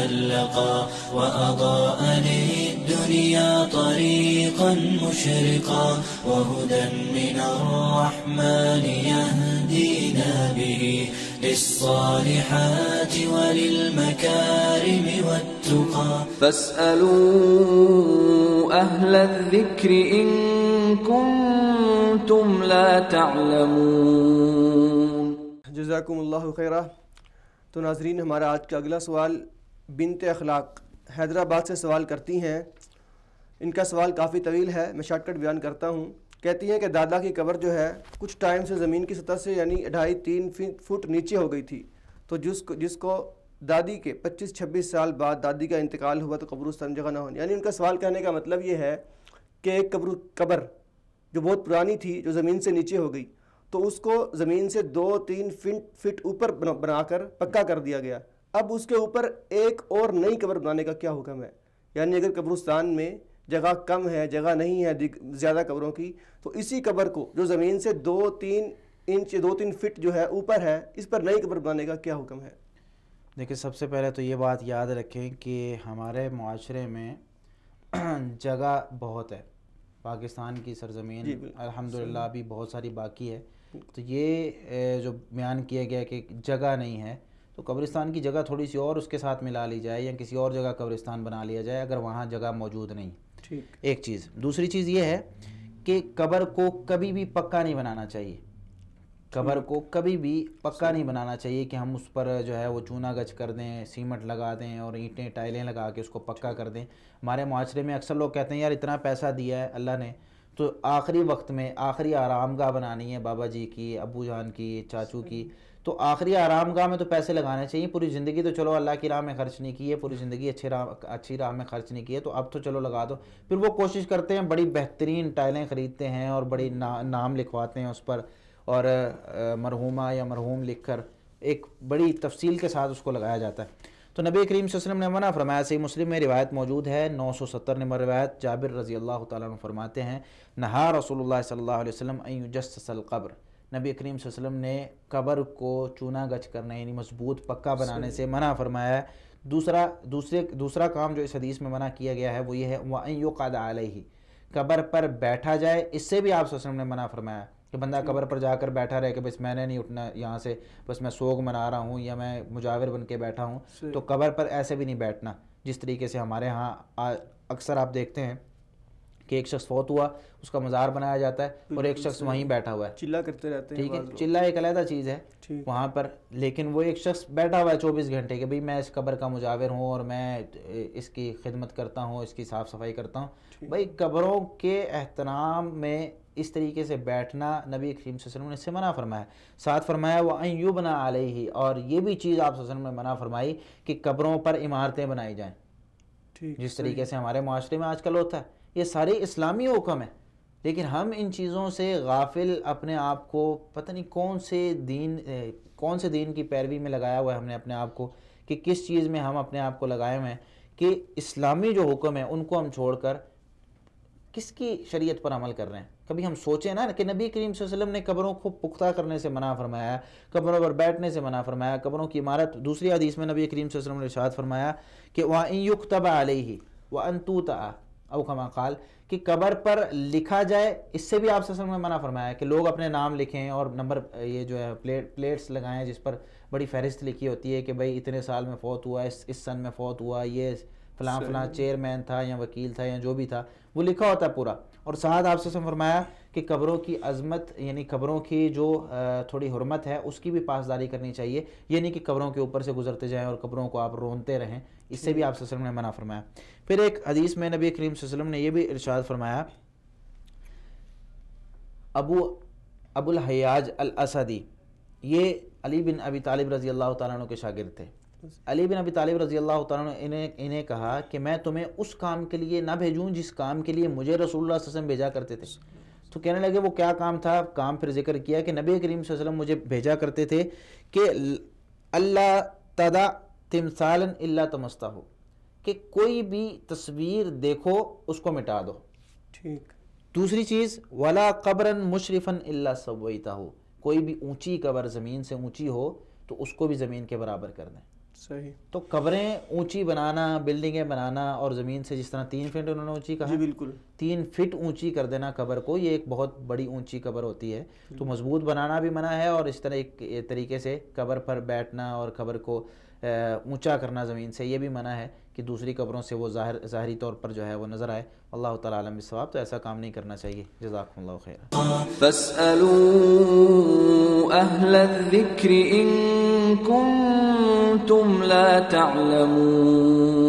شلقا وأضاء للدنيا طريقا مشرقا وهدى من الرحمن يهدينا به للصالحات وللمكارم والتقى فاسألوا أهل الذكر إن كنتم لا تعلمون. جزاکم اللہ خیرہ. تو ناظرین، ہمارا آج کا اگلا سوال بنت اخلاق حیدرآباد سے سوال کرتی ہیں. ان کا سوال کافی طویل ہے، میں شارٹ کٹ بیان کرتا ہوں. کہتی ہیں کہ دادا کی قبر جو ہے کچھ ٹائم سے زمین کی سطح سے یعنی 2.5-3 فٹ نیچے ہو گئی تھی. تو جس کو دادی کے 25-26 سال بعد دادی کا انتقال ہوا تو قبرستان جگہ نہ ہونے. یعنی ان کا سوال کہنے کا مطلب یہ ہے کہ ایک قبر جو بہت پرانی تھی جو زمین سے نیچے ہو گئی تو اس کو زمین سے 2-3 فٹ اوپر بنا کر پکا کر دیا گیا. اب اس کے اوپر ایک اور نئی قبر بنانے کا کیا حکم ہے؟ یعنی اگر قبرستان میں جگہ کم ہے، جگہ نہیں ہے زیادہ قبروں کی، تو اسی قبر کو جو زمین سے 2-3 فٹ جو ہے اوپر ہے اس پر نئی قبر بنانے کا کیا حکم ہے؟ دیکھیں، سب سے پہلے تو یہ بات یاد رکھیں کہ ہمارے معاشرے میں جگہ بہت ہے. پاکستان کی سرزمین الحمدللہ ابھی بہت ساری باقی ہے. تو یہ جو بیان کیا گیا کہ جگہ نہیں ہے تو قبرستان کی جگہ تھوڑی سی اور اس کے ساتھ ملا لی جائے یا کسی اور جگہ قبرستان بنا لیا جائے اگر وہاں جگہ موجود نہیں. ایک چیز. دوسری چیز یہ ہے کہ قبر کو کبھی بھی پکا نہیں بنانا چاہیے. قبر کو کبھی بھی پکا نہیں بنانا چاہیے کہ ہم اس پر جو ہے وہ چونا گچ کر دیں، سیمنٹ لگا دیں اور اینٹیں ٹائلیں لگا کے اس کو پکا کر دیں. ہمارے معاشرے میں اکثر لوگ کہتے ہیں یار اتنا پیسہ دیا ہے اللہ نے تو آخری وقت میں آخری آرام گاہ بنانی ہے بابا جی کی، ابو جان کی، چاچو کی، تو آخری آرام گاہ میں تو پیسے لگانے چاہیے. پوری زندگی تو چلو اللہ کی راہ میں خرچ نہیں کی ہے، پوری زندگی اچھی راہ میں خرچ نہیں کی ہے، تو اب تو چلو لگا دو. پھر وہ کوشش کرتے ہیں بڑی بہترین ٹائلیں خریدتے ہیں اور بڑی نام لکھواتے ہیں اس پر اور مرحومہ یا مرحوم لکھ کر ایک بڑی تفصیل کے ساتھ اس کو لگایا جاتا ہے. تو نبی کریم صلی اللہ علیہ وسلم نے منع فرمایا. صحیح مسلم میں روایت موجود ہے 970 نمبر روایت. جابر رضی اللہ تعالیٰ عنہ فرماتے ہیں نہا رسول اللہ صلی اللہ علیہ وسلم ان یجسس القبر. نبی کریم صلی اللہ علیہ وسلم نے قبر کو چونا گچ کرنے یعنی مضبوط پکا بنانے سے منع فرمایا ہے. دوسرا کام جو اس حدیث میں منع کیا گیا ہے وہ یہ ہے وَأَن يُقَعَدَ عَلَيْهِ. قبر پر بیٹھا جائے، اس سے بھی آپ صلی اللہ علیہ وسلم نے منع فرمایا کہ بندہ قبر پر جا کر بیٹھا رہے کہ بس میں نے نہیں اٹھنا یہاں سے، بس میں سوگ منا رہا ہوں یا میں مجاور بن کے بیٹھا ہوں. تو قبر پر ایسے بھی نہیں بیٹھنا جس طریقے سے ہمارے ہاں اکثر آپ دیکھتے ہیں کہ ایک شخص فوت ہوا اس کا مزار بنایا جاتا ہے اور ایک شخص وہیں بیٹھا ہوا ہے، چلہ کرتے رہتے ہیں. ٹھیک ہے، چلہ ایک علیحدہ چیز ہے وہاں پر، لیکن وہ ایک شخص بیٹھا ہوا ہے 24 گھنٹے کہ بھئی میں اس قبر کا مجاور ہوں اور میں اس کی خدمت کرتا ہوں، اس کی صاف صفائی کرتا ہوں. بھئی قبروں کے احترام میں اس طریقے سے بیٹھنا نبی کریم صلی اللہ علیہ وسلم نے اس سے منع فرمایا. ساتھ فرمایا وَأَن يُبْنَى عَلَيْهِ، اور یہ بھی چیز آپ صلی اللہ علیہ وسلم نے منع فرمائی کہ قبروں پر عمارتیں بنائی جائیں جس طریقے سے ہمارے معاشرے میں آج کل ہوتا ہے. یہ سارے اسلامی حکم ہیں لیکن ہم ان چیزوں سے غافل اپنے آپ کو پتہ نہیں کون سے دین کی پیروی میں لگایا ہوا ہے ہم نے اپنے آپ کو کہ کس چیز میں ہم اپنے آپ کو لگائے ہوئے ہیں کہ اسلامی جو حکم ہے ان کو ہم چھوڑ کر کس کی شریعت پر عمل کر رہے ہیں. کبھی ہم سوچیں نا کہ نبی کریم صلی اللہ علیہ وسلم نے قبروں کو پختہ کرنے سے منع فرمایا، قبروں پر بیٹھنے سے منع فرمایا، قبروں کی عمارت. دوسری حدیث میں نبی کریم صلی اللہ علیہ وسلم نے ارشاد فرمایا کہ وَإِن يُكْتَبَ عَلَيْهِ وَأَن تُوتَعَ او کما قال، کہ قبر پر لکھا جائے. اس سے بھی آپ صلی اللہ علیہ وسلم نے منع فرمایا کہ لوگ اپنے نام لکھیں اور نمبر یہ جو ہے پلیٹس لگائیں جس پر بڑی فہرست لکھی ہوتی ہے کہ بھئی اتنے سال میں فوت ہوا، اس سن میں فوت ہوا، یہ فلاں چیئرمین تھا یا وکیل تھا یا جو بھی تھا وہ لکھا ہوتا ہے پورا. اور ساتھ آپ صلی اللہ علیہ وسلم فرمایا کہ قبروں کی عظمت یعنی قبروں کی جو تھوڑی حرمت ہے اس کی بھی پاسداری کرنی چاہیے، یہ نہیں کہ قبروں کے اوپر سے گزرتے جائیں اور قبروں کو آپ رونتے رہیں. اس سے بھی آپ صلی اللہ علیہ وسلم نے منع فرمایا. پھر ایک حدیث میں نبی کریم صلی اللہ علیہ وسلم نے یہ بھی ارشاد فرمایا ابو الحیاج الاسدی، یہ علی بن ابی طالب رضی اللہ تعالیٰ عنہ کے شاگرد تھے. علی بن ابی طالب رضی اللہ تعالیٰ عنہ انہیں کہا کہ میں تمہیں اس کام کے لیے نہ بھیجوں جس کام کے لیے مجھے رسول اللہ صلی اللہ علیہ وسلم بھیجا کرتے تھے. تو کہنے لگے وہ کیا کام تھا؟ کام پھر ذکر کیا کہ نبی کریم صلی اللہ علیہ وسلم مجھے بھیجا کرتے تھے کہ اللہ تدع تمثالا الا طمستہ، کہ کوئی بھی تصویر دیکھو اس کو مٹا دو. ٹھیک. دوسری چیز ولا قبرا مشرفا الا سویتہ، کوئی بھی اونچی قبر زمین سے اونچی ہو تو اس کو بھی زمین کے برابر کر دیں. صحیح. تو قبریں اونچی بنانا، بلڈنگیں بنانا، اور زمین سے جس طرح 3 فٹ انہوں نے اونچی کہا، جی بالکل 3 فٹ اونچی کر دینا قبر کو، یہ ایک بہت بڑی اونچی قبر ہوتی ہے. تو مضبوط بنانا بھی منع ہے، اور اس طرح ایک طریقے سے قبر پر بیٹھنا اور قبر کو اونچا کرنا زمین سے، یہ بھی منع ہے کہ دوسری قبروں سے وہ ظاہری طور پر جو ہے وہ نظر آئے. اللہ تعالیٰ عالم بالصواب. تو ایسا کام نہیں کرنا چاہیے. جزاکم اللہ خیر. فاسألوا أهل الذكر إن كنتم لا تعلمون.